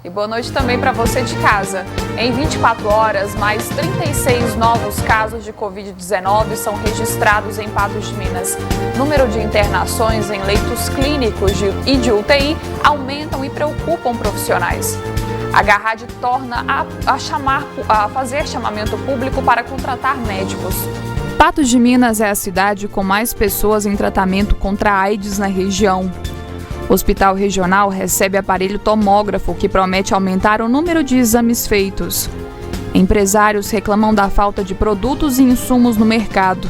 E boa noite também para você de casa. Em 24 horas, mais 36 novos casos de Covid-19 são registrados em Patos de Minas. O número de internações em leitos clínicos e de UTI aumentam e preocupam profissionais. A Garrad torna a fazer chamamento público para contratar médicos. Patos de Minas é a cidade com mais pessoas em tratamento contra a AIDS na região. O Hospital Regional recebe aparelho tomógrafo que promete aumentar o número de exames feitos. Empresários reclamam da falta de produtos e insumos no mercado.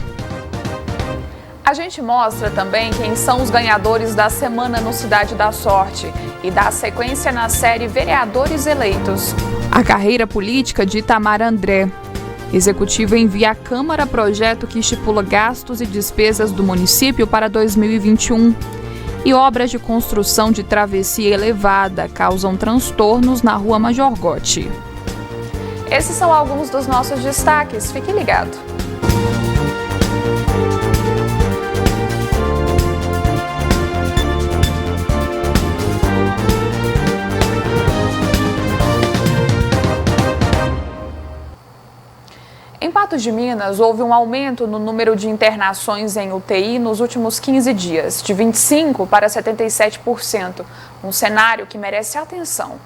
A gente mostra também quem são os ganhadores da semana no Cidade da Sorte e dá sequência na série Vereadores Eleitos. A carreira política de Itamar André. Executivo envia à Câmara projeto que estipula gastos e despesas do município para 2021. E obras de construção de travessia elevada causam transtornos na Rua Major Gotti. Esses são alguns dos nossos destaques. Fique ligado. Em Patos de Minas, houve um aumento no número de internações em UTI nos últimos 15 dias, de 25% para 77%, um cenário que merece atenção.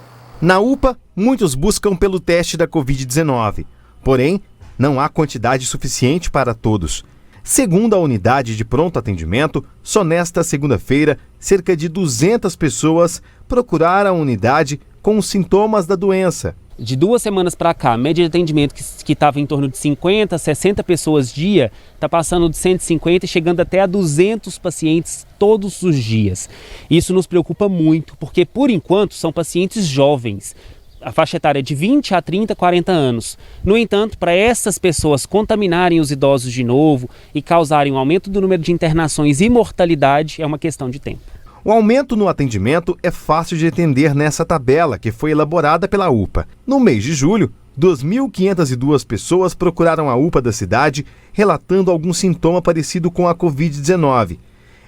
Na UPA, muitos buscam pelo teste da Covid-19, porém, não há quantidade suficiente para todos. Segundo a unidade de pronto atendimento, só nesta segunda-feira, cerca de 200 pessoas procuraram a unidade com os sintomas da doença. De 2 semanas para cá, a média de atendimento que estava em torno de 50, 60 pessoas dia, está passando de 150 e chegando até a 200 pacientes todos os dias. Isso nos preocupa muito, porque por enquanto são pacientes jovens. A faixa etária é de 20 a 30, 40 anos. No entanto, para essas pessoas contaminarem os idosos de novo e causarem um aumento do número de internações e mortalidade, é uma questão de tempo. O aumento no atendimento é fácil de entender nessa tabela que foi elaborada pela UPA. No mês de julho, 2.502 pessoas procuraram a UPA da cidade, relatando algum sintoma parecido com a Covid-19.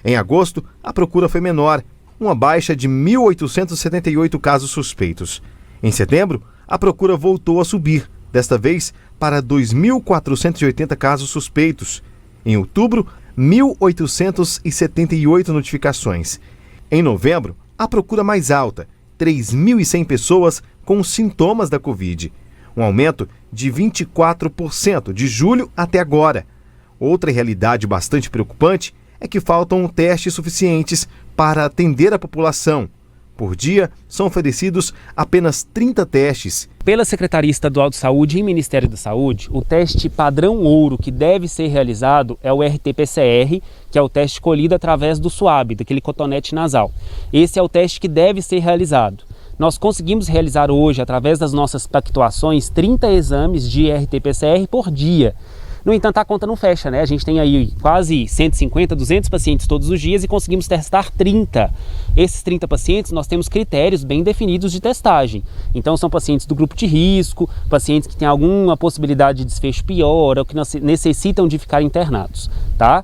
Em agosto, a procura foi menor, uma baixa de 1.878 casos suspeitos. Em setembro, a procura voltou a subir, desta vez para 2.480 casos suspeitos. Em outubro, 1.878 notificações. Em novembro, a procura mais alta, 3.100 pessoas com sintomas da Covid, um aumento de 24% de julho até agora. Outra realidade bastante preocupante é que faltam testes suficientes para atender a população. Por dia, são oferecidos apenas 30 testes. Pela Secretaria Estadual de Saúde e Ministério da Saúde, o teste padrão ouro que deve ser realizado é o RT-PCR, que é o teste colhido através do suave, daquele cotonete nasal. Esse é o teste que deve ser realizado. Nós conseguimos realizar hoje, através das nossas pactuações, 30 exames de RT-PCR por dia. No entanto, a conta não fecha, né? A gente tem aí quase 150, 200 pacientes todos os dias e conseguimos testar 30. Esses 30 pacientes, nós temos critérios bem definidos de testagem. Então, são pacientes do grupo de risco, pacientes que têm alguma possibilidade de desfecho pior ou que necessitam de ficar internados, tá?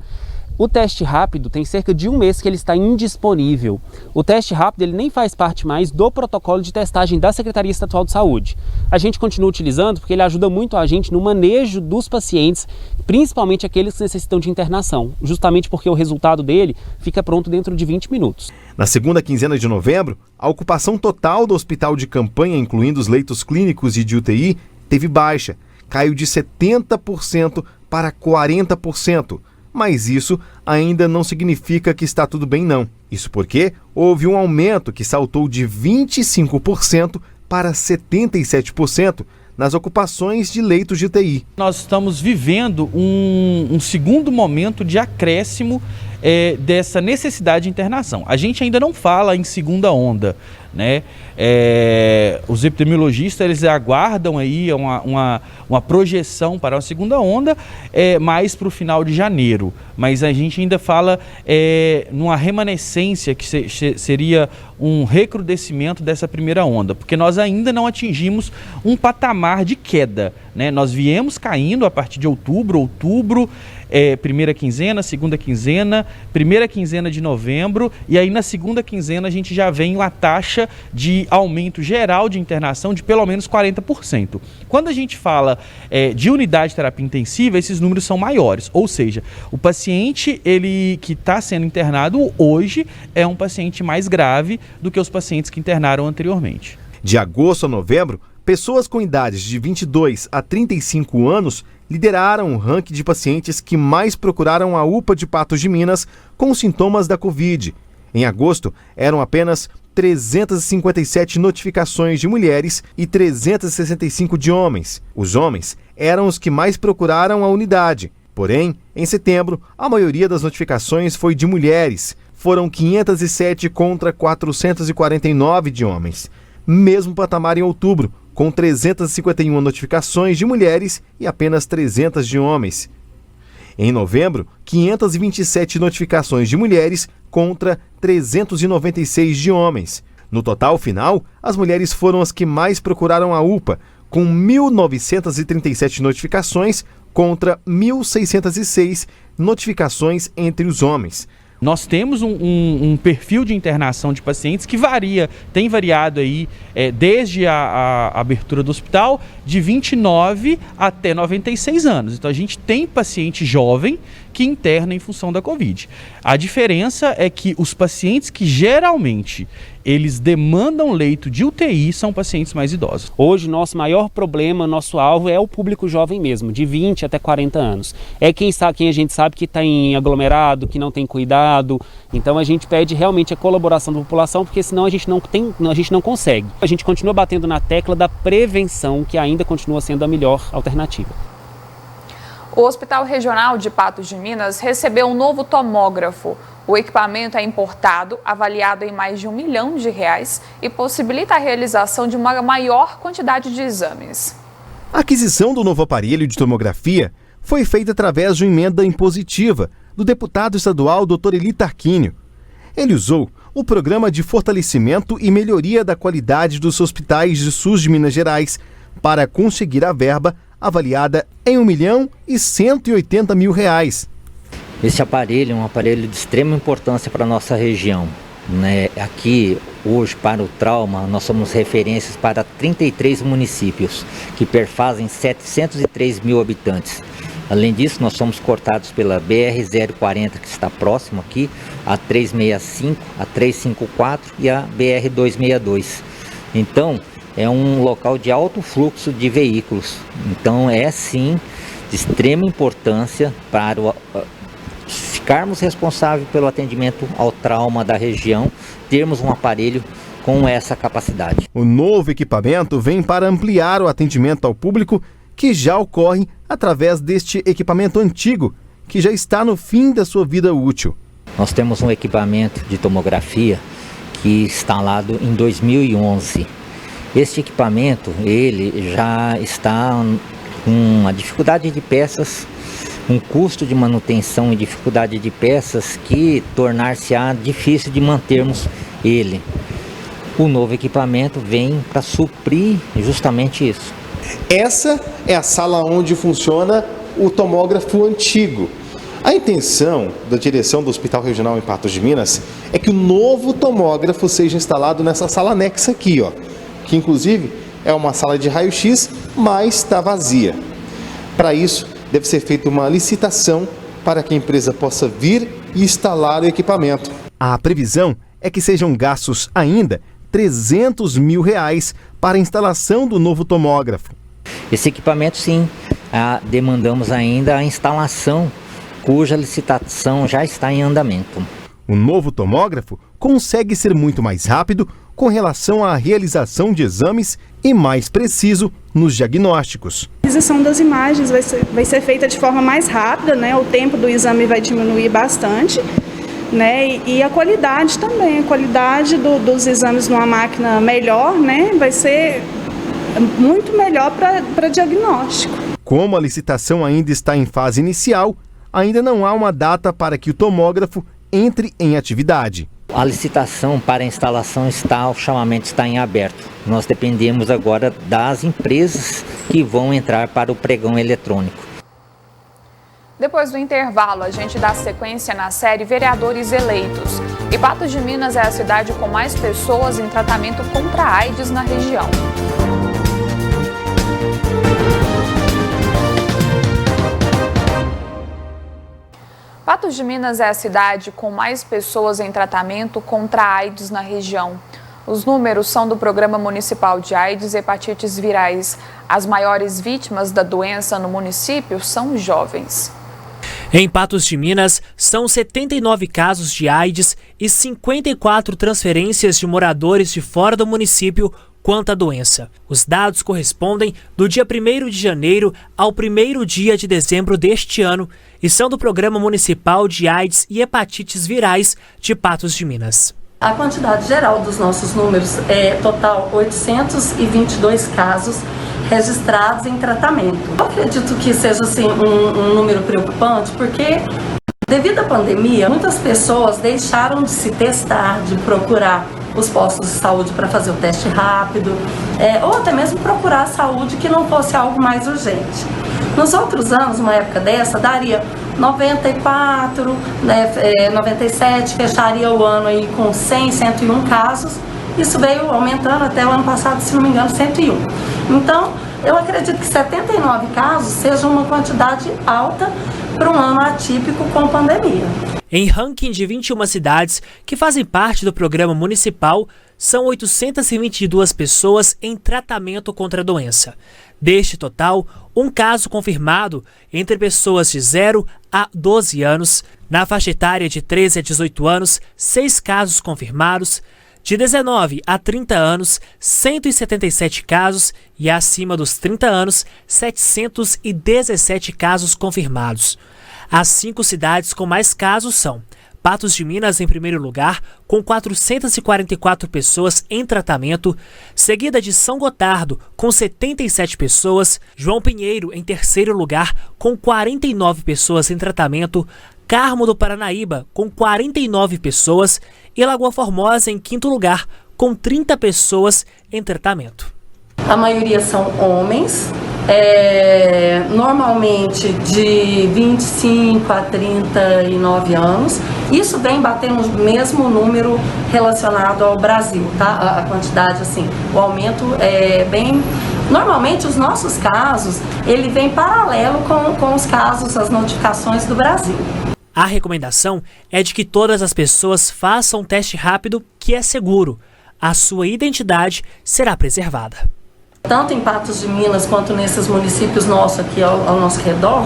O teste rápido tem cerca de 1 mês que ele está indisponível. O teste rápido ele nem faz parte mais do protocolo de testagem da Secretaria Estadual de Saúde. A gente continua utilizando porque ele ajuda muito a gente no manejo dos pacientes, principalmente aqueles que necessitam de internação, justamente porque o resultado dele fica pronto dentro de 20 minutos. Na segunda quinzena de novembro, a ocupação total do hospital de campanha, incluindo os leitos clínicos e de UTI, teve baixa. Caiu de 70% para 40%. Mas isso ainda não significa que está tudo bem, não. Isso porque houve um aumento que saltou de 25% para 77% nas ocupações de leitos de UTI. Nós estamos vivendo um segundo momento de acréscimo dessa necessidade de internação. A gente ainda não fala em segunda onda, né? Os epidemiologistas eles aguardam aí uma projeção para uma segunda onda mais para o final de janeiro, mas a gente ainda fala numa remanescência que seria um recrudescimento dessa primeira onda, porque nós ainda não atingimos um patamar de queda, né? Nós viemos caindo a partir de outubro primeira quinzena, segunda quinzena, primeira quinzena de novembro, e aí na segunda quinzena a gente já vem uma taxa de aumento geral de internação de pelo menos 40%. Quando a gente fala de unidade de terapia intensiva, esses números são maiores, ou seja, o paciente que está sendo internado hoje é um paciente mais grave do que os pacientes que internaram anteriormente. De agosto a novembro, pessoas com idades de 22 a 35 anos lideraram o ranking de pacientes que mais procuraram a UPA de Patos de Minas com sintomas da Covid. Em agosto, eram apenas 357 notificações de mulheres e 365 de homens. Os homens eram os que mais procuraram a unidade. Porém, em setembro, a maioria das notificações foi de mulheres. Foram 507 contra 449 de homens. Mesmo patamar em outubro, com 351 notificações de mulheres e apenas 300 de homens. Em novembro, 527 notificações de mulheres contra 396 de homens. No total final, as mulheres foram as que mais procuraram a UPA, com 1.937 notificações contra 1.606 notificações entre os homens. Nós temos um perfil de internação de pacientes que tem variado aí desde a abertura do hospital de 29 até 96 anos. Então a gente tem paciente jovem que interna em função da Covid. A diferença é que os pacientes que geralmente eles demandam leito de UTI são pacientes mais idosos. Hoje, nosso maior problema, nosso alvo é o público jovem mesmo, de 20 até 40 anos. É quem a gente sabe que está em aglomerado, que não tem cuidado. Então a gente pede realmente a colaboração da população, porque senão a gente não consegue. A gente continua batendo na tecla da prevenção, que ainda continua sendo a melhor alternativa. O Hospital Regional de Patos de Minas recebeu um novo tomógrafo. O equipamento é importado, avaliado em mais de R$1 milhão e possibilita a realização de uma maior quantidade de exames. A aquisição do novo aparelho de tomografia foi feita através de uma emenda impositiva do deputado estadual Dr. Eli Tarquínio. Ele usou o Programa de Fortalecimento e Melhoria da Qualidade dos Hospitais de SUS de Minas Gerais para conseguir a verba avaliada em R$1.180.000. Esse aparelho é um aparelho de extrema importância para a nossa região. Aqui, hoje, para o trauma, nós somos referências para 33 municípios, que perfazem 703 mil habitantes. Além disso, nós somos cortados pela BR-040, que está próximo aqui, a 365, a 354 e a BR-262. Então, é um local de alto fluxo de veículos. Então, é sim de extrema importância para ficarmos responsáveis pelo atendimento ao trauma da região, termos um aparelho com essa capacidade. O novo equipamento vem para ampliar o atendimento ao público que já ocorre através deste equipamento antigo, que já está no fim da sua vida útil. Nós temos um equipamento de tomografia que instalado em 2011. Este equipamento, ele já está com uma dificuldade de peças, um custo de manutenção e dificuldade de peças que tornar-se-á difícil de mantermos ele. O novo equipamento vem para suprir justamente isso. Essa é a sala onde funciona o tomógrafo antigo. A intenção da direção do Hospital Regional em Patos de Minas é que o novo tomógrafo seja instalado nessa sala anexa aqui, que inclusive é uma sala de raio-x, mas está vazia. Para isso, deve ser feita uma licitação para que a empresa possa vir e instalar o equipamento. A previsão é que sejam gastos ainda R$300 mil para a instalação do novo tomógrafo. Esse equipamento, sim, demandamos ainda a instalação, cuja licitação já está em andamento. O novo tomógrafo consegue ser muito mais rápido com relação à realização de exames e mais preciso nos diagnósticos. A realização das imagens vai ser feita de forma mais rápida, o tempo do exame vai diminuir bastante, e a qualidade também, a qualidade dos exames numa máquina melhor, vai ser muito melhor para diagnóstico. Como a licitação ainda está em fase inicial, ainda não há uma data para que o tomógrafo entre em atividade. A licitação para a instalação o chamamento está em aberto. Nós dependemos agora das empresas que vão entrar para o pregão eletrônico. Depois do intervalo, a gente dá sequência na série Vereadores Eleitos. E Patos de Minas é a cidade com mais pessoas em tratamento contra a AIDS na região. Patos de Minas é a cidade com mais pessoas em tratamento contra a AIDS na região. Os números são do Programa Municipal de AIDS e Hepatites Virais. As maiores vítimas da doença no município são jovens. Em Patos de Minas, são 79 casos de AIDS e 54 transferências de moradores de fora do município quanto à doença. Os dados correspondem do dia 1º de janeiro ao 1º dia de dezembro deste ano e são do Programa Municipal de AIDS e Hepatites Virais de Patos de Minas. A quantidade geral dos nossos números é total 822 casos registrados em tratamento. Eu acredito que seja assim, um número preocupante, porque devido à pandemia, muitas pessoas deixaram de se testar, de procurar os postos de saúde para fazer o teste rápido, ou até mesmo procurar a saúde que não fosse algo mais urgente. Nos outros anos, uma época dessa, daria 94, 97, fecharia o ano aí com 100, 101 casos. Isso veio aumentando até o ano passado, se não me engano, 101. Então, eu acredito que 79 casos seja uma quantidade alta para um ano atípico com pandemia. Em ranking de 21 cidades que fazem parte do programa municipal, são 822 pessoas em tratamento contra a doença. Deste total, um caso confirmado entre pessoas de 0 a 12 anos. Na faixa etária de 13 a 18 anos, 6 casos confirmados. De 19 a 30 anos, 177 casos e acima dos 30 anos, 717 casos confirmados. As 5 cidades com mais casos são Patos de Minas em primeiro lugar, com 444 pessoas em tratamento, seguida de São Gotardo, com 77 pessoas, João Pinheiro em terceiro lugar, com 49 pessoas em tratamento, Carmo do Paranaíba, com 49 pessoas, e Lagoa Formosa em quinto lugar, com 30 pessoas em tratamento. A maioria são homens, normalmente de 25 a 39 anos. Isso vem batendo o mesmo número relacionado ao Brasil, tá? A quantidade, assim, o aumento é bem... Normalmente, os nossos casos, ele vem paralelo com os casos, as notificações do Brasil. A recomendação é de que todas as pessoas façam um teste rápido que é seguro. A sua identidade será preservada. Tanto em Patos de Minas quanto nesses municípios nossos aqui ao nosso redor,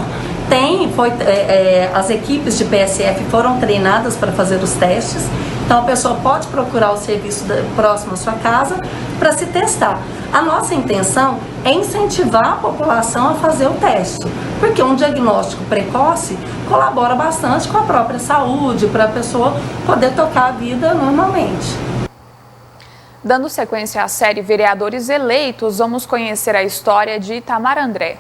as equipes de PSF foram treinadas para fazer os testes. Então a pessoa pode procurar o serviço próximo à sua casa para se testar. A nossa intenção é incentivar a população a fazer o teste, porque um diagnóstico precoce colabora bastante com a própria saúde, para a pessoa poder tocar a vida normalmente. Dando sequência à série Vereadores Eleitos, vamos conhecer a história de Itamar André.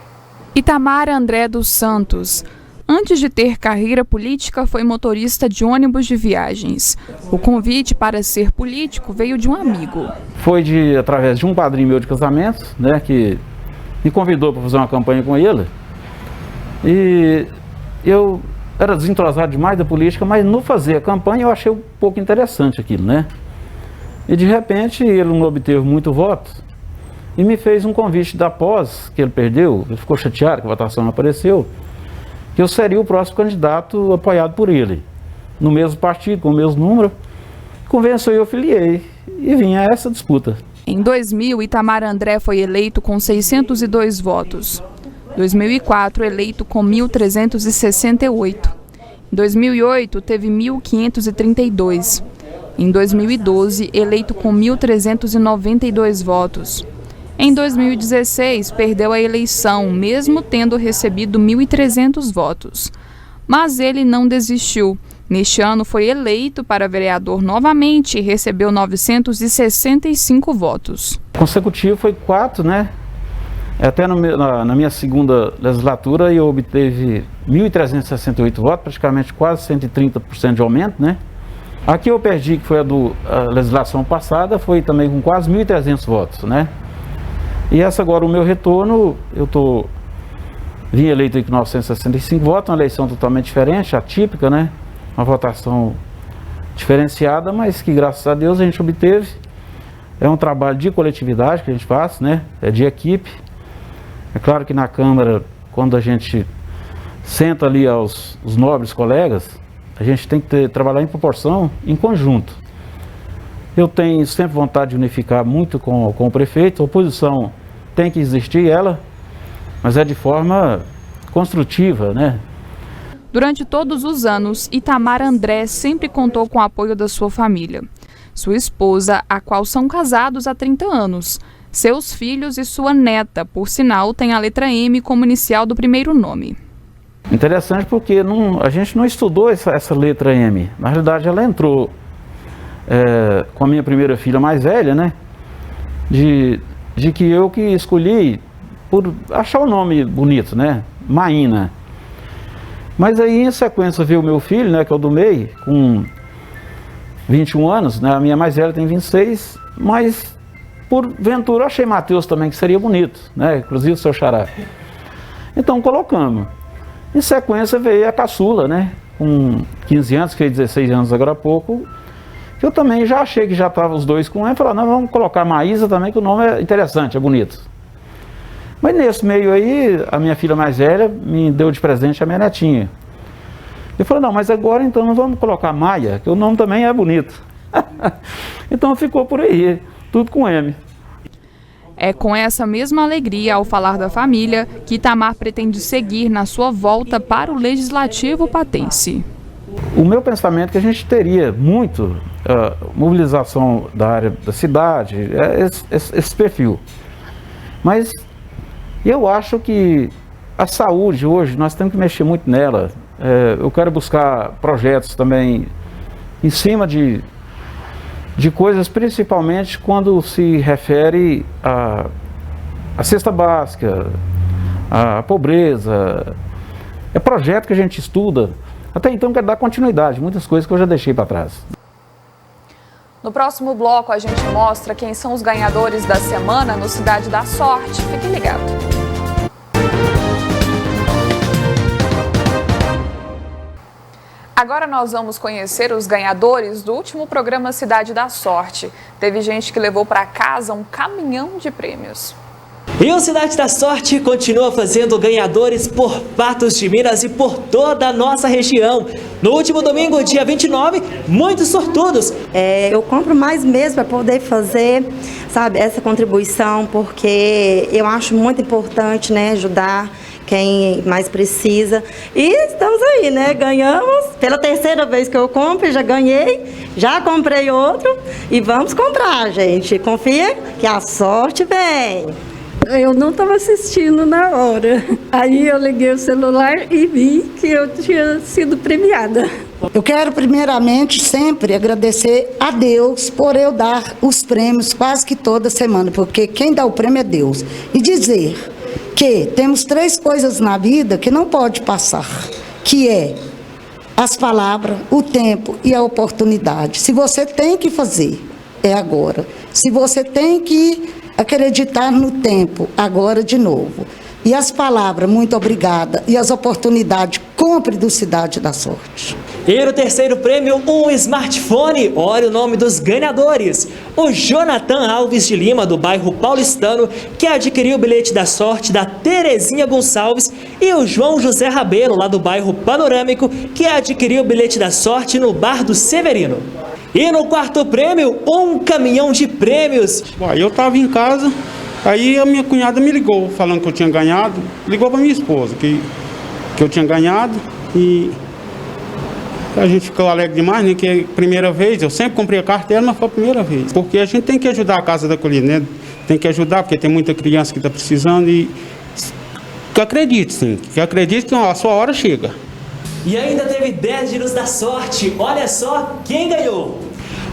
Itamar André dos Santos. Antes de ter carreira política, foi motorista de ônibus de viagens. O convite para ser político veio de um amigo. Foi através de um padrinho meu de casamento, né, que me convidou para fazer uma campanha com ele. E eu era desentrosado demais da política, mas no fazer a campanha eu achei um pouco interessante aquilo, né? E de repente ele não obteve muito voto e me fez um convite da pós, que ele perdeu, ele ficou chateado que a votação não apareceu, que eu seria o próximo candidato apoiado por ele, no mesmo partido, com o mesmo número. Convenceu e eu filiei e vim a essa disputa. Em 2000, Itamar André foi eleito com 602 votos. Em 2004, eleito com 1.368. Em 2008, teve 1.532. Em 2012, eleito com 1.392 votos. Em 2016, perdeu a eleição, mesmo tendo recebido 1.300 votos. Mas ele não desistiu. Neste ano, foi eleito para vereador novamente e recebeu 965 votos. Consecutivo foi 4, né? Até na minha segunda legislatura eu obteve 1.368 votos, praticamente quase 130% de aumento, né? Aqui eu perdi, que foi a legislação passada, foi também com quase 1.300 votos, né? E essa agora, o meu retorno, eu estou Vim eleito com 965 votos, uma eleição totalmente diferente, atípica, né? Uma votação diferenciada, mas que graças a Deus a gente obteve. É um trabalho de coletividade que a gente faz, né? É de equipe. É claro que na Câmara, quando a gente senta ali aos nobres colegas, a gente tem que trabalhar em proporção, em conjunto. Eu tenho sempre vontade de unificar muito com o prefeito. A oposição tem que existir, mas é de forma construtiva, né? Durante todos os anos, Itamar André sempre contou com o apoio da sua família. Sua esposa, a qual são casados há 30 anos. Seus filhos e sua neta, por sinal, tem a letra M como inicial do primeiro nome. Interessante porque a gente não estudou essa letra M. Na realidade, ela entrou com a minha primeira filha mais velha, né? De que eu que escolhi por achar o nome bonito, né? Maína. Mas aí, em sequência, veio o meu filho, né? Que é o do meio, com 21 anos, né? A minha mais velha tem 26, mas porventura eu achei Matheus também que seria bonito, né? Inclusive o seu xará. Então colocamos. Em sequência veio a caçula, né? Com 15 anos, que fez 16 anos agora há pouco, que eu também já achei que já estavam os dois com ele, falei, não, vamos colocar Maísa também, que o nome é interessante, é bonito. Mas nesse meio aí, a minha filha mais velha me deu de presente a minha netinha. Eu falei, não, mas agora então nós vamos colocar Maia, que o nome também é bonito. Então ficou por aí, tudo com M. É com essa mesma alegria, ao falar da família, que Itamar pretende seguir na sua volta para o Legislativo patense. O meu pensamento é que a gente teria muito mobilização da área da cidade, esse perfil. Mas eu acho que a saúde hoje, nós temos que mexer muito nela. Eu quero buscar projetos também em cima de coisas, principalmente quando se refere à cesta básica, à pobreza. É projeto que a gente estuda. Até então quero dar continuidade, muitas coisas que eu já deixei para trás. No próximo bloco a gente mostra quem são os ganhadores da semana no Cidade da Sorte. Fique ligado. Agora nós vamos conhecer os ganhadores do último programa Cidade da Sorte. Teve gente que levou para casa um caminhão de prêmios. E o Cidade da Sorte continua fazendo ganhadores por Patos de Minas e por toda a nossa região. No último domingo, dia 29, muitos sortudos. Eu compro mais mesmo para poder fazer, sabe, essa contribuição, porque eu acho muito importante, né, ajudar quem mais precisa. E estamos aí, né? Ganhamos. Pela terceira vez que eu compro, já ganhei, já comprei outro. E vamos comprar, gente. Confia que a sorte vem. Eu não estava assistindo na hora. Aí eu liguei o celular e vi que eu tinha sido premiada. Eu quero primeiramente sempre agradecer a Deus por eu dar os prêmios quase que toda semana, porque quem dá o prêmio é Deus. E dizer que temos 3 coisas na vida que não pode passar, que é as palavras, o tempo e a oportunidade. Se você tem que fazer, é agora. Se você tem que acreditar no tempo, agora de novo. E as palavras, muito obrigada, e as oportunidades, compre do Cidade da Sorte. E no terceiro prêmio, um smartphone. Olha o nome dos ganhadores. O Jonathan Alves de Lima, do bairro Paulistano, que adquiriu o bilhete da sorte da Terezinha Gonçalves, e o João José Rabelo, lá do bairro Panorâmico, que adquiriu o bilhete da sorte no Bar do Severino. E no quarto prêmio, um caminhão de prêmios. Eu estava em casa, aí a minha cunhada me ligou, falando que eu tinha ganhado. Ligou para minha esposa, que eu tinha ganhado. E a gente ficou alegre demais, né? Que é a primeira vez, eu sempre comprei a carteira, mas foi a primeira vez. Porque a gente tem que ajudar a Casa da Acolhida, né? Tem que ajudar, porque tem muita criança que está precisando. E que acredite, sim, que acredite que a sua hora chega. E ainda teve 10 giros da sorte. Olha só quem ganhou.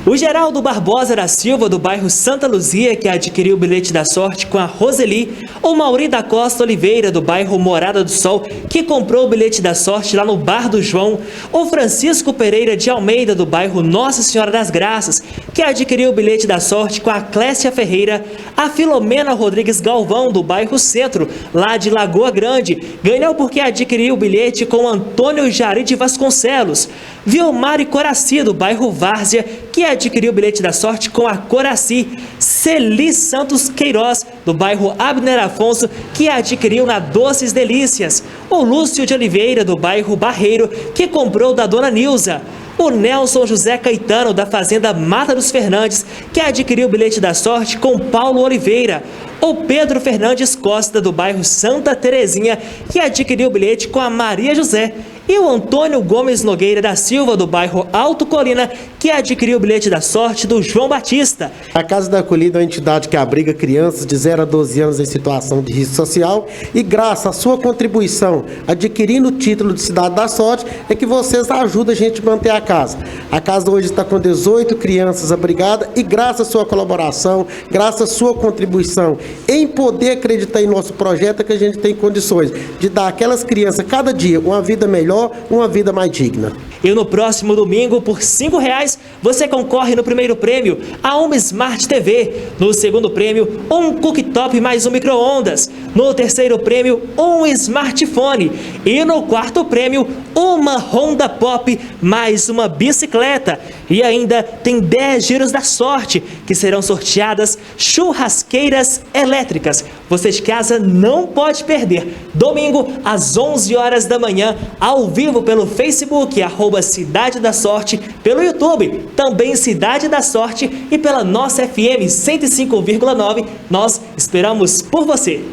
O Geraldo Barbosa da Silva, do bairro Santa Luzia, que adquiriu o bilhete da sorte com a Roseli. O Mauri da Costa Oliveira, do bairro Morada do Sol, que comprou o bilhete da sorte lá no Bar do João. O Francisco Pereira de Almeida, do bairro Nossa Senhora das Graças, que adquiriu o bilhete da sorte com a Clécia Ferreira. A Filomena Rodrigues Galvão, do bairro Centro, lá de Lagoa Grande, ganhou porque adquiriu o bilhete com Antônio Jari de Vasconcelos. Vilmari Coraci, do bairro Várzea, que adquiriu o bilhete da sorte com a Coraci. Celi Santos Queiroz, do bairro Abner Afonso, que adquiriu na Doces Delícias. O Lúcio de Oliveira, do bairro Barreiro, que comprou da dona Nilza. O Nelson José Caetano, da fazenda Mata dos Fernandes, que adquiriu o bilhete da sorte com Paulo Oliveira. O Pedro Fernandes Costa, do bairro Santa Terezinha, que adquiriu o bilhete com a Maria José. E o Antônio Gomes Nogueira da Silva, do bairro Alto Colina, que adquiriu o bilhete da sorte do João Batista. A Casa da Acolhida é uma entidade que abriga crianças de 0 a 12 anos em situação de risco social e graças à sua contribuição, adquirindo o título de Cidade da Sorte, é que vocês ajudam a gente a manter a casa. A casa hoje está com 18 crianças abrigadas e graças à sua colaboração, graças à sua contribuição em poder acreditar em nosso projeto, é que a gente tem condições de dar àquelas crianças cada dia uma vida melhor, uma vida mais digna. E no próximo domingo, por R$5, você concorre no primeiro prêmio a uma Smart TV. No segundo prêmio, um cooktop mais um micro-ondas. No terceiro prêmio, um smartphone. E no quarto prêmio, uma Honda Pop mais uma bicicleta. E ainda tem 10 giros da sorte, que serão sorteadas churrasqueiras elétricas. Você de casa não pode perder. Domingo, às 11 horas da manhã, ao vivo pelo Facebook, @Cidade da Sorte, pelo YouTube, também Cidade da Sorte, e pela nossa FM 105,9. Nós esperamos por você.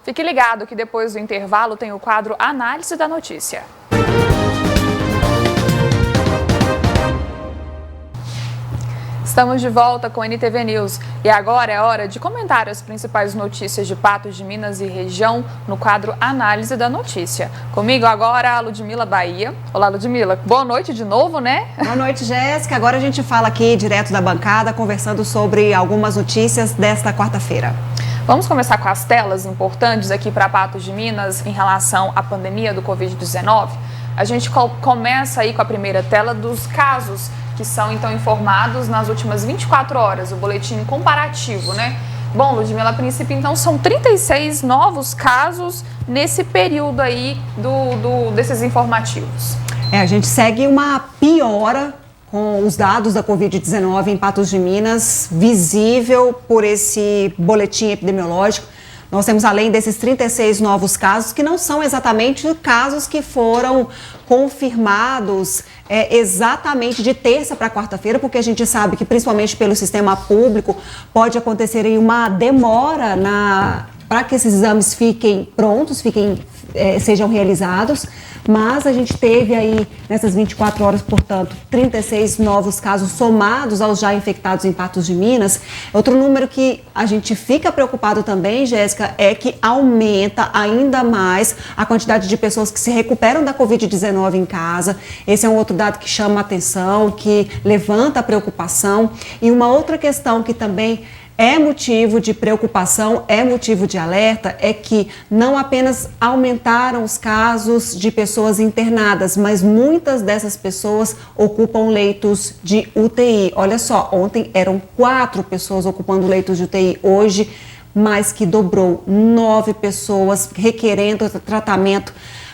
Fique ligado que depois do intervalo tem o quadro Análise da Notícia. Estamos de volta com a NTV News e agora é hora de comentar as principais notícias de Patos de Minas e região no quadro Análise da Notícia. Comigo agora a Ludmila Bahia. Olá, Ludmila. Boa noite de novo, né? Boa noite, Jéssica. Agora a gente fala aqui direto da bancada, conversando sobre algumas notícias desta quarta-feira. Vamos começar com as telas importantes aqui para Patos de Minas em relação à pandemia do Covid-19. A gente começa aí com a primeira tela dos casos que são então informados nas últimas 24 horas, o boletim comparativo, né? Bom, Ludmila, a princípio então são 36 novos casos nesse período aí desses informativos. A gente segue uma piora com os dados da Covid-19 em Patos de Minas, visível por esse boletim epidemiológico. Nós temos, além desses 36 novos casos, que não são exatamente casos que foram confirmados exatamente de terça para quarta-feira, porque a gente sabe que, principalmente pelo sistema público, pode acontecer aí uma demora para que esses exames fiquem prontos, sejam realizados. Mas a gente teve aí, nessas 24 horas, portanto, 36 novos casos somados aos já infectados em Patos de Minas. Outro número que a gente fica preocupado também, Jéssica, é que aumenta ainda mais a quantidade de pessoas que se recuperam da Covid-19 em casa. Esse é um outro dado que chama a atenção, que levanta a preocupação. E uma outra questão que também é motivo de preocupação, é motivo de alerta, é que não apenas aumentaram os casos de pessoas internadas, mas muitas dessas pessoas ocupam leitos de UTI. Olha só, ontem eram 4 pessoas ocupando leitos de UTI, hoje mais que dobrou, 9 pessoas requerendo tratamento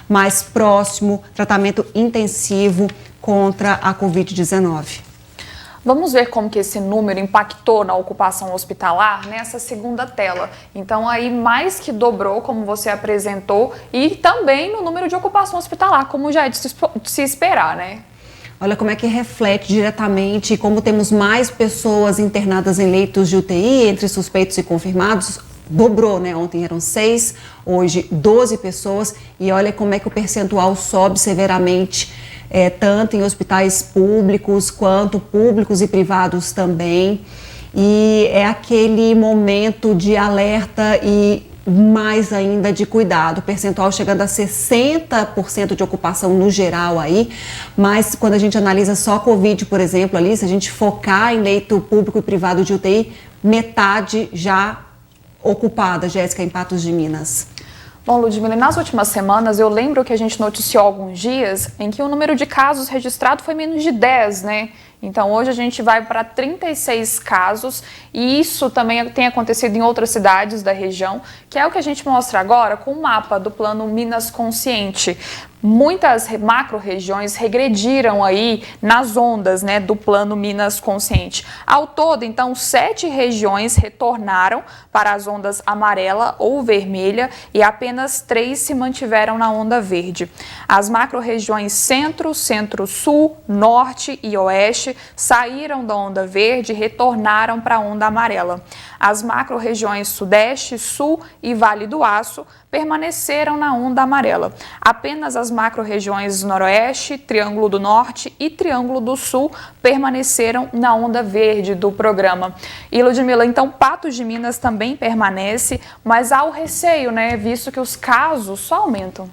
mais próximo, tratamento intensivo contra a Covid-19. Vamos ver como que esse número impactou na ocupação hospitalar nessa segunda tela. Então, aí mais que dobrou, como você apresentou, e também no número de ocupação hospitalar, como já é de se esperar, né? Olha como é que reflete diretamente como temos mais pessoas internadas em leitos de UTI, entre suspeitos e confirmados. Dobrou, né? Ontem eram 6, hoje 12 pessoas. E olha como é que o percentual sobe severamente, tanto em hospitais públicos quanto públicos e privados também. E é aquele momento de alerta e mais ainda de cuidado, o percentual chegando a 60% de ocupação no geral aí, mas quando a gente analisa só Covid, por exemplo, ali, se a gente focar em leito público e privado de UTI, metade já ocupada, Jéssica, em Patos de Minas. Bom, Ludmila, nas últimas semanas eu lembro que a gente noticiou alguns dias em que o número de casos registrados foi menos de 10, né? Então hoje a gente vai para 36 casos e isso também tem acontecido em outras cidades da região, que é o que a gente mostra agora com o mapa do Plano Minas Consciente. Muitas macro-regiões regrediram aí nas ondas, né, do Plano Minas Consciente. Ao todo, então, 7 regiões retornaram para as ondas amarela ou vermelha e apenas 3 se mantiveram na onda verde. As macro-regiões centro, centro-sul, norte e oeste saíram da onda verde e retornaram para a onda amarela. As macro-regiões sudeste, sul e Vale do Aço permaneceram na onda amarela. Apenas as macro-regiões noroeste, Triângulo do Norte e Triângulo do Sul permaneceram na onda verde do programa. E, Ludmila, então Patos de Minas também permanece, mas há o receio, né, visto que os casos só aumentam.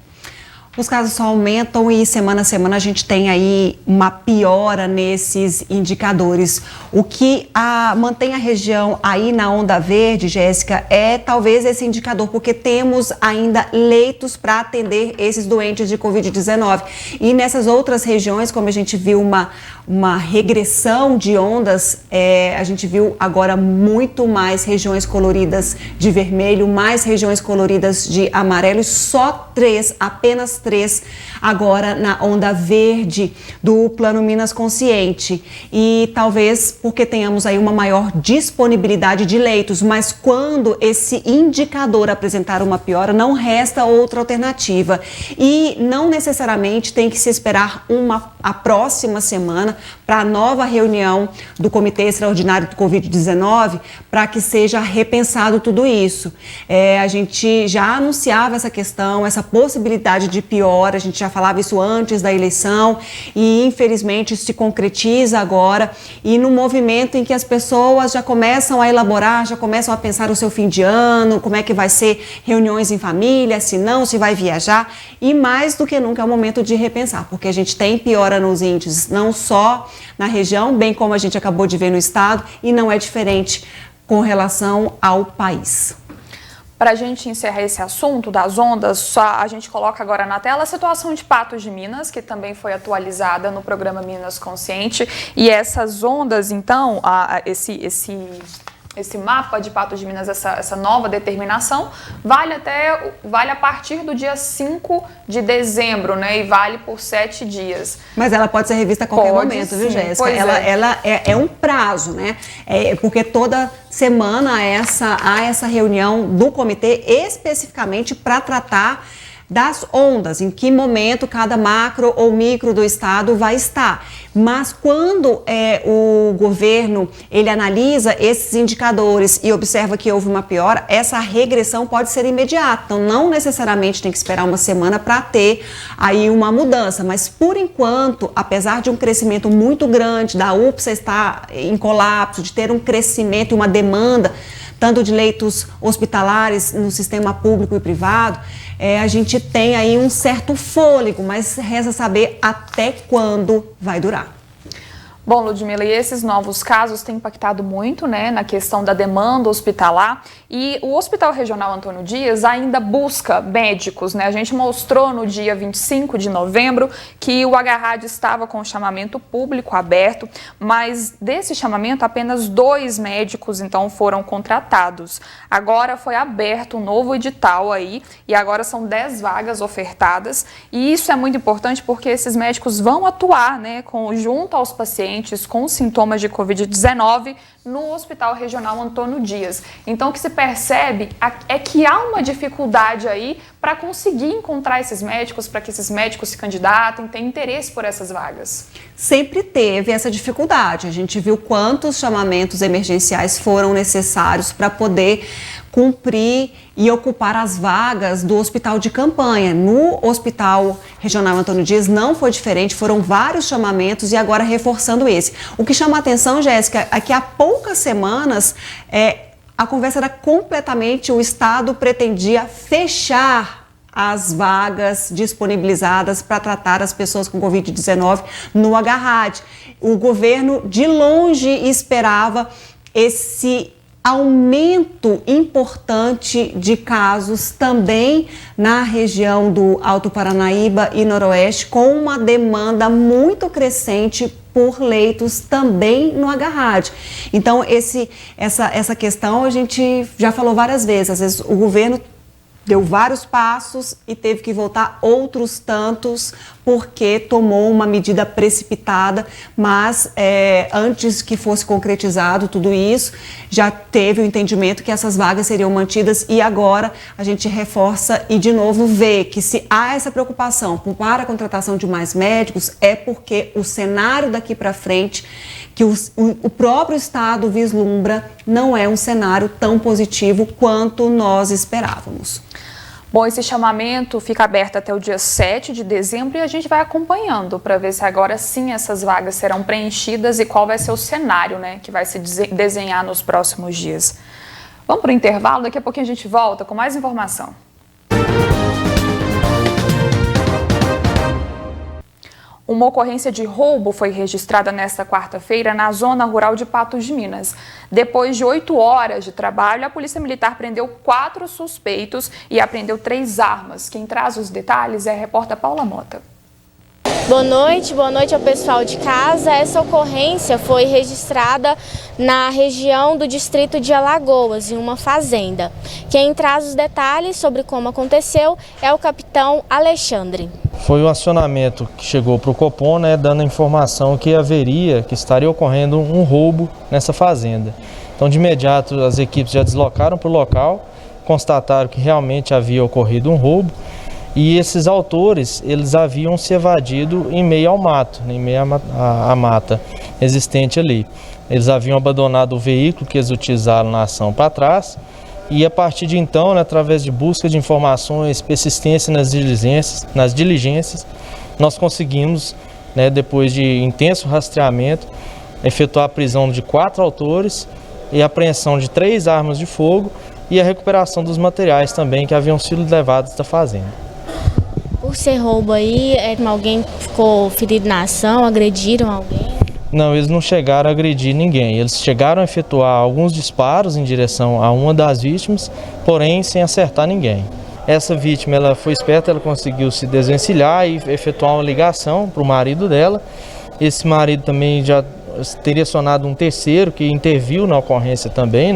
Os casos só aumentam e semana a semana a gente tem aí uma piora nesses indicadores. O que mantém a região aí na onda verde, Jéssica, é talvez esse indicador, porque temos ainda leitos para atender esses doentes de Covid-19. E nessas outras regiões, como a gente viu uma regressão de ondas, a gente viu agora muito mais regiões coloridas de vermelho, mais regiões coloridas de amarelo e só 3, apenas 3 agora na onda verde do Plano Minas Consciente. E talvez porque tenhamos aí uma maior disponibilidade de leitos, mas quando esse indicador apresentar uma piora, não resta outra alternativa. E não necessariamente tem que se esperar a próxima semana para a nova reunião do Comitê Extraordinário do Covid-19 para que seja repensado tudo isso. A gente já anunciava essa questão, essa possibilidade de piora, a gente já falava isso antes da eleição e infelizmente se concretiza agora e no movimento em que as pessoas já começam a elaborar, já começam a pensar o seu fim de ano, como é que vai ser reuniões em família, se não, se vai viajar e mais do que nunca é o momento de repensar, porque a gente tem piora nos índices, não só na região, bem como a gente acabou de ver no estado e não é diferente com relação ao país. Para a gente encerrar esse assunto das ondas, a gente coloca agora na tela a situação de Patos de Minas, que também foi atualizada no programa Minas Consciente. E essas ondas, então, esse mapa de Patos de Minas, essa nova determinação, vale a partir do dia 5 de dezembro, né? E vale por 7 dias. Mas ela pode ser revista a qualquer momento, viu, Jéssica? Ela é um prazo, né? Porque toda semana há essa reunião do comitê especificamente para tratar das ondas, em que momento cada macro ou micro do estado vai estar. Mas quando o governo ele analisa esses indicadores e observa que houve uma piora, essa regressão pode ser imediata. Então não necessariamente tem que esperar uma semana para ter aí uma mudança. Mas por enquanto, apesar de um crescimento muito grande, da UPSA estar em colapso, de ter um crescimento e uma demanda, tanto de leitos hospitalares no sistema público e privado, a gente tem aí um certo fôlego, mas resta saber até quando vai durar. Bom, Ludmila, e esses novos casos têm impactado muito, né, na questão da demanda hospitalar e o Hospital Regional Antônio Dias ainda busca médicos, né? A gente mostrou no dia 25 de novembro que o HRAD estava com o chamamento público aberto, mas desse chamamento apenas 2 médicos então foram contratados. Agora foi aberto um novo edital aí e agora são 10 vagas ofertadas e isso é muito importante porque esses médicos vão atuar, né, junto aos pacientes com sintomas de Covid-19 no Hospital Regional Antônio Dias. Então, o que se percebe é que há uma dificuldade aí para conseguir encontrar esses médicos, para que esses médicos se candidatem, tenham interesse por essas vagas. Sempre teve essa dificuldade. A gente viu quantos chamamentos emergenciais foram necessários para poder cumprir e ocupar as vagas do hospital de campanha. No Hospital Regional Antônio Dias não foi diferente, foram vários chamamentos e agora reforçando esse. O que chama a atenção, Jéssica, é que há poucas semanas a conversa era completamente, o Estado pretendia fechar as vagas disponibilizadas para tratar as pessoas com Covid-19 no Agarrad. O governo de longe esperava esse aumento importante de casos também na região do Alto Paranaíba e Noroeste, com uma demanda muito crescente por leitos também no Agarrad. Então, essa questão a gente já falou várias vezes. Às vezes o governo deu vários passos e teve que voltar outros tantos porque tomou uma medida precipitada, mas antes que fosse concretizado tudo isso, já teve o entendimento que essas vagas seriam mantidas e agora a gente reforça e de novo vê que se há essa preocupação para a contratação de mais médicos é porque o cenário daqui para frente que o próprio Estado vislumbra não é um cenário tão positivo quanto nós esperávamos. Bom, esse chamamento fica aberto até o dia 7 de dezembro e a gente vai acompanhando para ver se agora sim essas vagas serão preenchidas e qual vai ser o cenário, né, que vai se desenhar nos próximos dias. Vamos para o intervalo, daqui a pouquinho a gente volta com mais informação. Uma ocorrência de roubo foi registrada nesta quarta-feira na zona rural de Patos de Minas. Depois de 8 horas de trabalho, a Polícia Militar prendeu 4 suspeitos e apreendeu 3 armas. Quem traz os detalhes é a repórter Paula Mota. Boa noite ao pessoal de casa. Essa ocorrência foi registrada na região do distrito de Alagoas, em uma fazenda. Quem traz os detalhes sobre como aconteceu é o capitão Alexandre. Foi um acionamento que chegou para o Copom, dando a informação que estaria ocorrendo um roubo nessa fazenda. Então, de imediato, as equipes já deslocaram para o local, constataram que realmente havia ocorrido um roubo. E esses autores, eles haviam se evadido em meio ao mato, em meio à mata existente ali. Eles haviam abandonado o veículo que eles utilizaram na ação para trás e a partir de então, através de busca de informações, persistência nas diligências, nós conseguimos, depois de intenso rastreamento, efetuar a prisão de 4 autores e a apreensão de 3 armas de fogo e a recuperação dos materiais também que haviam sido levados da fazenda. Por ser roubo aí, alguém ficou ferido na ação, agrediram alguém? Não, eles não chegaram a agredir ninguém. Eles chegaram a efetuar alguns disparos em direção a uma das vítimas, porém sem acertar ninguém. Essa vítima ela foi esperta, ela conseguiu se desvencilhar e efetuar uma ligação para o marido dela. Esse marido também já teria acionado um terceiro que interviu na ocorrência também,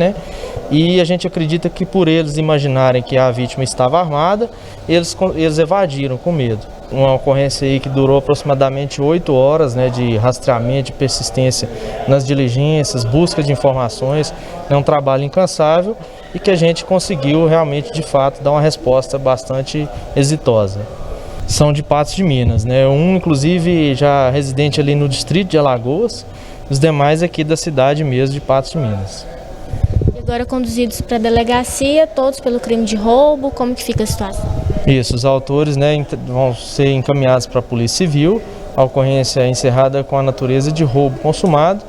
E a gente acredita que por eles imaginarem que a vítima estava armada, eles evadiram com medo. Uma ocorrência aí que durou aproximadamente 8 horas, de rastreamento, de persistência nas diligências, busca de informações, é um trabalho incansável e que a gente conseguiu realmente, de fato, dar uma resposta bastante exitosa. São de Patos de Minas, Um, inclusive, já residente ali no distrito de Alagoas, os demais aqui da cidade mesmo de Patos de Minas. Agora conduzidos para a delegacia, todos pelo crime de roubo, como que fica a situação? Isso, os autores vão ser encaminhados para a Polícia Civil, a ocorrência é encerrada com a natureza de roubo consumado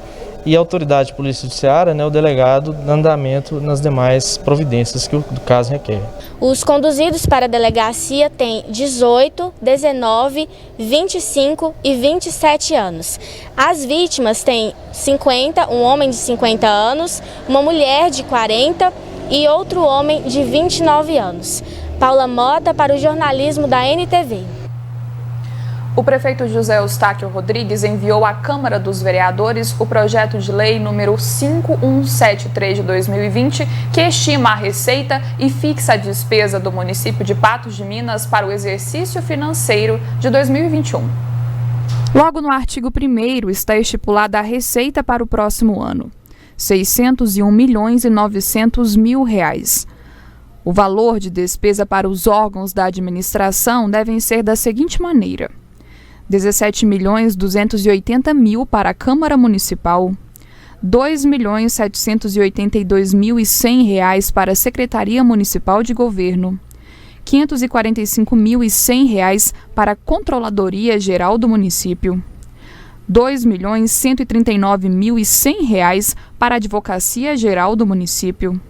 e a autoridade de polícia judiciária, o delegado, dando andamento nas demais providências que o caso requer. Os conduzidos para a delegacia têm 18, 19, 25 e 27 anos. As vítimas têm 50, um homem de 50 anos, uma mulher de 40 e outro homem de 29 anos. Paula Mota para o jornalismo da NTV. O prefeito José Eustáquio Rodrigues enviou à Câmara dos Vereadores o projeto de lei número 5173 de 2020, que estima a receita e fixa a despesa do município de Patos de Minas para o exercício financeiro de 2021. Logo no artigo 1º está estipulada a receita para o próximo ano, R$ 601.900.000. O valor de despesa para os órgãos da administração devem ser da seguinte maneira: R$ 17.280.000 para a Câmara Municipal, R$ 2.782.100 para a Secretaria Municipal de Governo, R$ 545.100 para a Controladoria Geral do Município, R$ 2.139.100 para a Advocacia Geral do Município,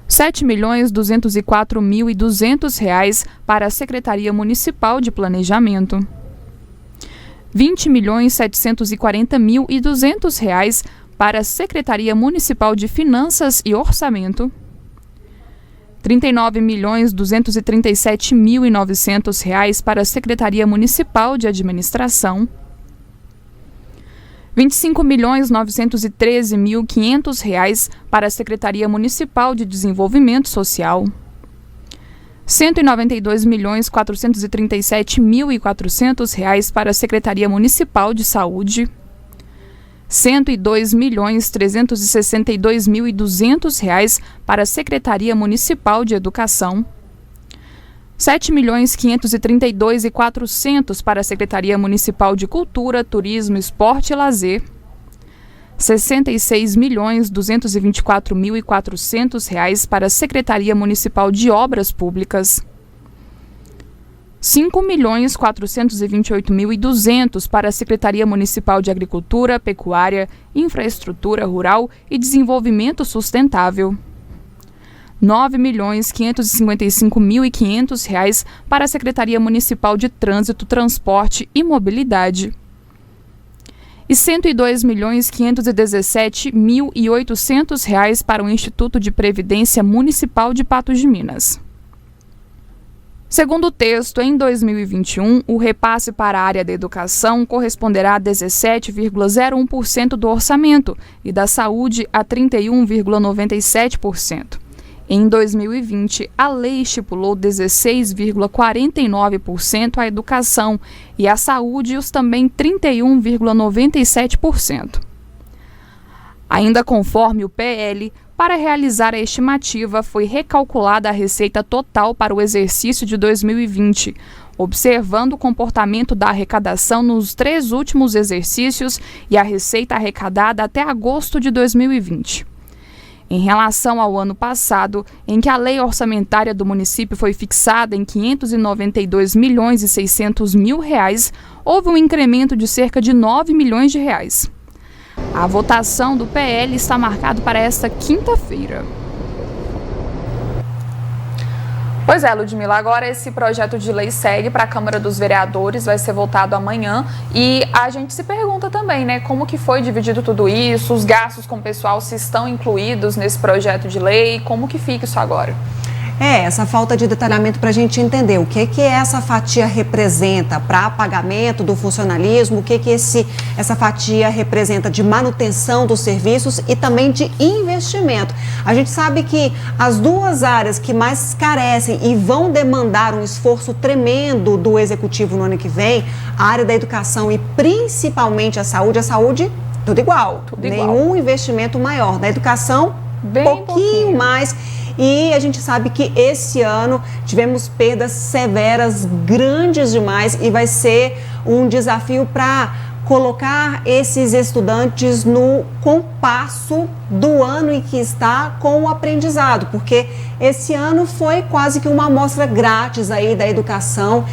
R$ 7.204.200 para a Secretaria Municipal de Planejamento. R$ 20.740.200 para a Secretaria Municipal de Finanças e Orçamento. R$ 39.237.900 para a Secretaria Municipal de Administração. R$ 25.913.500 para a Secretaria Municipal de Desenvolvimento Social. R$ 192.437.400 para a Secretaria Municipal de Saúde. R$ 102.362.200 para a Secretaria Municipal de Educação. R$ 7.532.400 para a Secretaria Municipal de Cultura, Turismo, Esporte e Lazer. R$ 66.224.400 para a Secretaria Municipal de Obras Públicas. R$ 5.428.200 para a Secretaria Municipal de Agricultura, Pecuária, Infraestrutura Rural e Desenvolvimento Sustentável. R$ 9.555.500 para a Secretaria Municipal de Trânsito, Transporte e Mobilidade. E R$ 102.517.800 para o Instituto de Previdência Municipal de Patos de Minas. Segundo o texto, em 2021, o repasse para a área da educação corresponderá a 17,01% do orçamento e da saúde a 31,97%. Em 2020, a lei estipulou 16,49% à educação e à saúde os também 31,97%. Ainda conforme o PL, para realizar a estimativa foi recalculada a receita total para o exercício de 2020, observando o comportamento da arrecadação nos 3 últimos exercícios e a receita arrecadada até agosto de 2020. Em relação ao ano passado, em que a lei orçamentária do município foi fixada em R$ 592.600.000, houve um incremento de cerca de R$ 9 milhões. A votação do PL está marcada para esta quinta-feira. Pois é, Ludmila, agora esse projeto de lei segue para a Câmara dos Vereadores, vai ser votado amanhã e a gente se pergunta também, né, como que foi dividido tudo isso, os gastos com o pessoal se estão incluídos nesse projeto de lei, como que fica isso agora? Essa falta de detalhamento para a gente entender o que essa fatia representa para pagamento do funcionalismo, o que essa fatia representa de manutenção dos serviços e também de investimento. A gente sabe que as 2 áreas que mais carecem e vão demandar um esforço tremendo do Executivo no ano que vem, a área da educação e principalmente a saúde, tudo igual. Nenhum investimento maior. Na educação, pouquinho mais. E a gente sabe que esse ano tivemos perdas severas, grandes demais, e vai ser um desafio para colocar esses estudantes no compasso do ano em que está com o aprendizado, porque esse ano foi quase que uma amostra grátis aí da educação.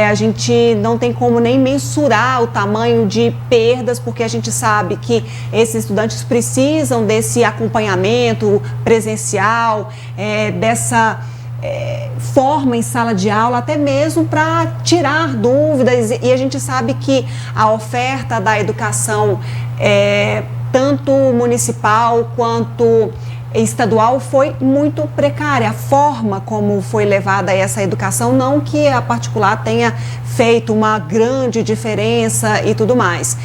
A gente não tem como nem mensurar o tamanho de perdas, porque a gente sabe que esses estudantes precisam desse acompanhamento presencial, dessa forma em sala de aula, até mesmo para tirar dúvidas, e a gente sabe que a oferta da educação, tanto municipal quanto estadual, foi muito precária. A forma como foi levada essa educação, não que a particular tenha feito uma grande diferença e tudo mais,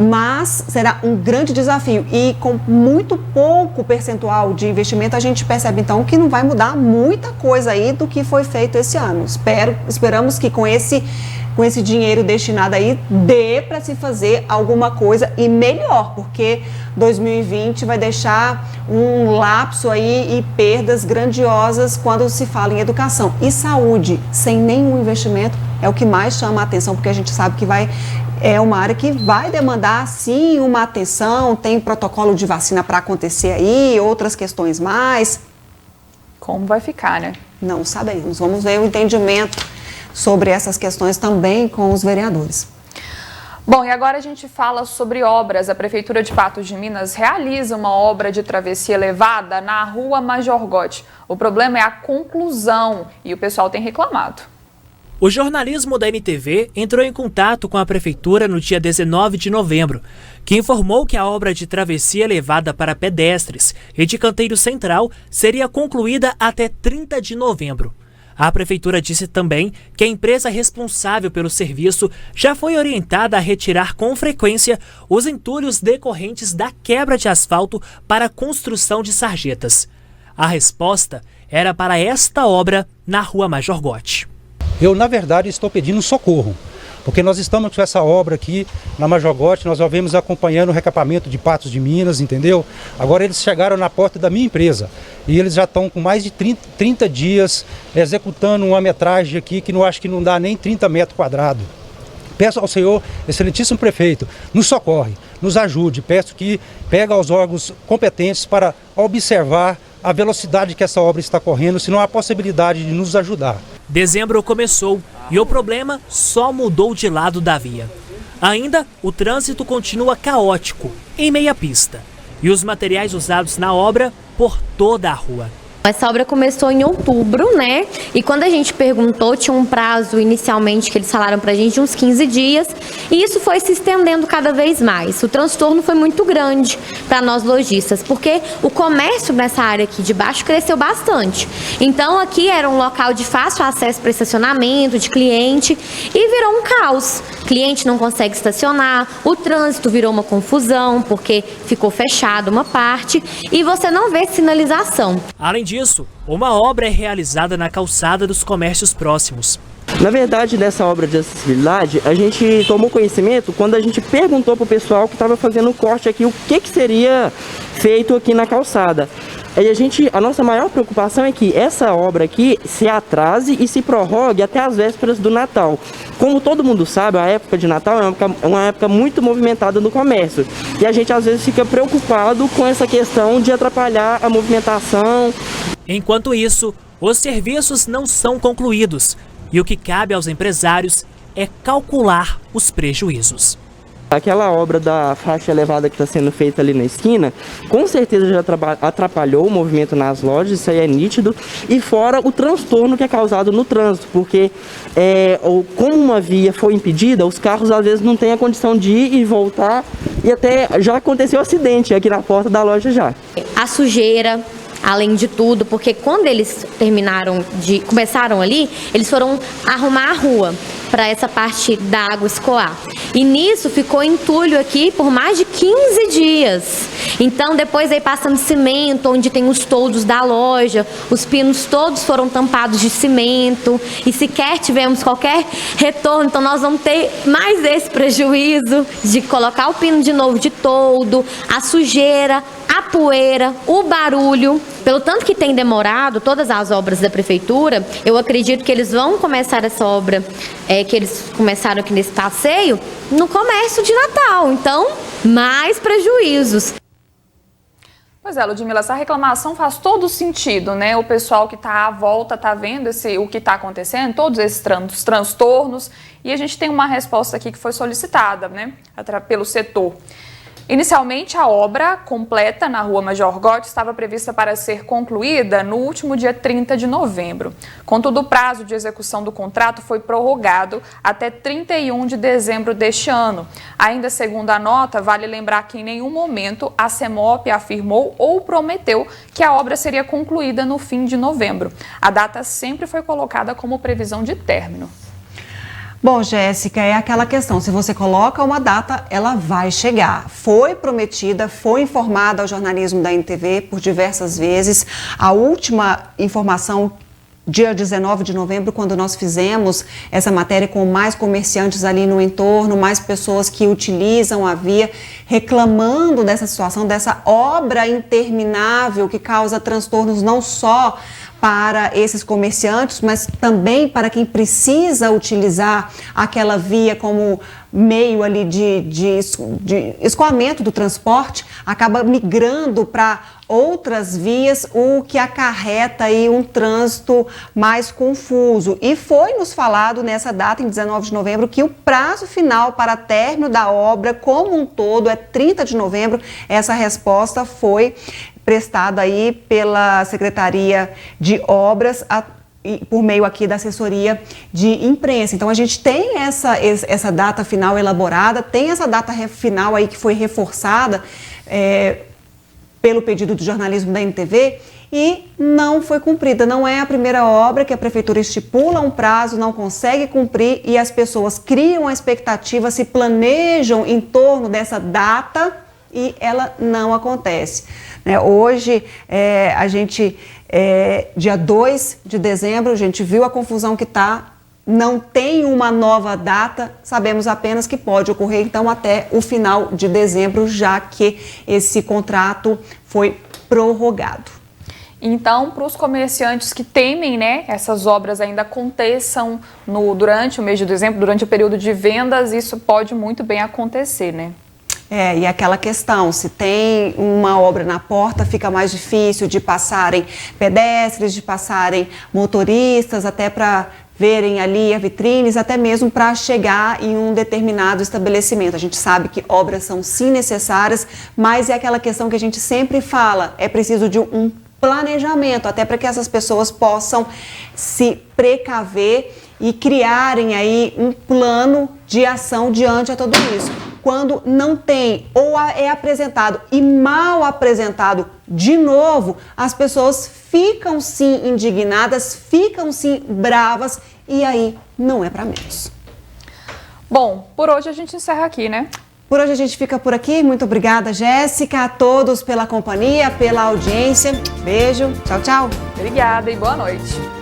mas será um grande desafio e com muito pouco percentual de investimento a gente percebe então que não vai mudar muita coisa aí do que foi feito esse ano. Esperamos que com esse dinheiro destinado aí dê para se fazer alguma coisa e melhor, porque 2020 vai deixar um lapso aí e perdas grandiosas quando se fala em educação. E saúde, sem nenhum investimento, é o que mais chama a atenção, porque a gente sabe que é uma área que vai demandar, sim, uma atenção, tem protocolo de vacina para acontecer aí, outras questões mais. Como vai ficar, né? Não sabemos. Vamos ver o entendimento sobre essas questões também com os vereadores. Bom, e agora a gente fala sobre obras. A Prefeitura de Patos de Minas realiza uma obra de travessia elevada na Rua Major Gotti. O problema é a conclusão e o pessoal tem reclamado. O jornalismo da NTV entrou em contato com a Prefeitura no dia 19 de novembro, que informou que a obra de travessia elevada para pedestres e de canteiro central seria concluída até 30 de novembro. A Prefeitura disse também que a empresa responsável pelo serviço já foi orientada a retirar com frequência os entulhos decorrentes da quebra de asfalto para a construção de sarjetas. A resposta era para esta obra na Rua Major Gotti. Eu, na verdade, estou pedindo socorro, porque nós estamos com essa obra aqui na Major Gotti, nós já vemos acompanhando o recapamento de Patos de Minas, entendeu? Agora eles chegaram na porta da minha empresa e eles já estão com mais de 30 dias executando uma metragem aqui que acho que não dá nem 30 metros quadrados. Peço ao senhor, excelentíssimo prefeito, nos socorre, nos ajude, peço que pegue aos órgãos competentes para observar a velocidade que essa obra está correndo, se não há possibilidade de nos ajudar. Dezembro começou e o problema só mudou de lado da via. Ainda, o trânsito continua caótico, em meia pista, e os materiais usados na obra por toda a rua. Essa obra começou em outubro, né? E quando a gente perguntou, tinha um prazo inicialmente que eles falaram pra gente de uns 15 dias. E isso foi se estendendo cada vez mais. O transtorno foi muito grande para nós lojistas, porque o comércio nessa área aqui de baixo cresceu bastante. Então aqui era um local de fácil acesso para estacionamento, de cliente, e virou um caos. O cliente não consegue estacionar, o trânsito virou uma confusão, porque ficou fechado uma parte, e você não vê sinalização. Além disso, uma obra é realizada na calçada dos comércios próximos. Na verdade, dessa obra de acessibilidade, a gente tomou conhecimento quando a gente perguntou para o pessoal que estava fazendo o corte aqui o que seria feito aqui na calçada. E a nossa maior preocupação é que essa obra aqui se atrase e se prorrogue até as vésperas do Natal. Como todo mundo sabe, a época de Natal é uma época muito movimentada no comércio. E a gente às vezes fica preocupado com essa questão de atrapalhar a movimentação. Enquanto isso, os serviços não são concluídos e o que cabe aos empresários é calcular os prejuízos. Aquela obra da faixa elevada que está sendo feita ali na esquina, com certeza já atrapalhou o movimento nas lojas, isso aí é nítido, e fora o transtorno que é causado no trânsito, porque como uma via foi impedida, os carros às vezes não têm a condição de ir e voltar, e até já aconteceu acidente aqui na porta da loja já. A sujeira, além de tudo, porque quando eles começaram ali, eles foram arrumar a rua para essa parte da água escoar. E nisso ficou entulho aqui por mais de 15 dias. Então depois aí passando cimento, onde tem os toldos da loja, os pinos todos foram tampados de cimento e sequer tivemos qualquer retorno, então nós vamos ter mais esse prejuízo de colocar o pino de novo de toldo, a sujeira, a poeira, o barulho. Pelo tanto que tem demorado todas as obras da prefeitura, eu acredito que eles vão começar essa obra que eles começaram aqui nesse passeio no comércio de Natal. Então, mais prejuízos. Pois é, Ludmila, essa reclamação faz todo sentido, né? O pessoal que está à volta está vendo o que está acontecendo, todos esses transtornos, e a gente tem uma resposta aqui que foi solicitada, né, pelo setor. Inicialmente, a obra completa na Rua Major Gotti estava prevista para ser concluída no último dia 30 de novembro. Contudo, o prazo de execução do contrato foi prorrogado até 31 de dezembro deste ano. Ainda segundo a nota, vale lembrar que em nenhum momento a CEMOP afirmou ou prometeu que a obra seria concluída no fim de novembro. A data sempre foi colocada como previsão de término. Bom, Jéssica, é aquela questão, se você coloca uma data, ela vai chegar. Foi prometida, foi informada ao jornalismo da NTV por diversas vezes. A última informação, dia 19 de novembro, quando nós fizemos essa matéria com mais comerciantes ali no entorno, mais pessoas que utilizam a via, reclamando dessa situação, dessa obra interminável que causa transtornos não só para esses comerciantes, mas também para quem precisa utilizar aquela via como meio ali de escoamento do transporte, acaba migrando para outras vias, o que acarreta aí um trânsito mais confuso. E foi nos falado nessa data, em 19 de novembro, que o prazo final para término da obra como um todo é 30 de novembro. Essa resposta foi prestada aí pela Secretaria de Obras por meio aqui da assessoria de imprensa. Então a gente tem essa data final elaborada, tem essa data final aí que foi reforçada pelo pedido do jornalismo da NTV e não foi cumprida. Não é a primeira obra que a prefeitura estipula um prazo, não consegue cumprir e as pessoas criam a expectativa, se planejam em torno dessa data e ela não acontece. Hoje, dia 2 de dezembro, a gente viu a confusão que está, não tem uma nova data, sabemos apenas que pode ocorrer, então, até o final de dezembro, já que esse contrato foi prorrogado. Então, para os comerciantes que temem, né, essas obras ainda aconteçam durante o mês de dezembro, durante o período de vendas, isso pode muito bem acontecer, né? E aquela questão, se tem uma obra na porta, fica mais difícil de passarem pedestres, de passarem motoristas, até para verem ali as vitrines, até mesmo para chegar em um determinado estabelecimento. A gente sabe que obras são sim necessárias, mas é aquela questão que a gente sempre fala, é preciso de um planejamento, até para que essas pessoas possam se precaver e criarem aí um plano de ação diante a tudo isso. Quando não tem ou é apresentado e mal apresentado de novo, as pessoas ficam sim indignadas, ficam sim bravas e aí não é para menos. Bom, por hoje a gente encerra aqui, né? Por hoje a gente fica por aqui. Muito obrigada, Jéssica, a todos pela companhia, pela audiência. Beijo, tchau, tchau. Obrigada e boa noite.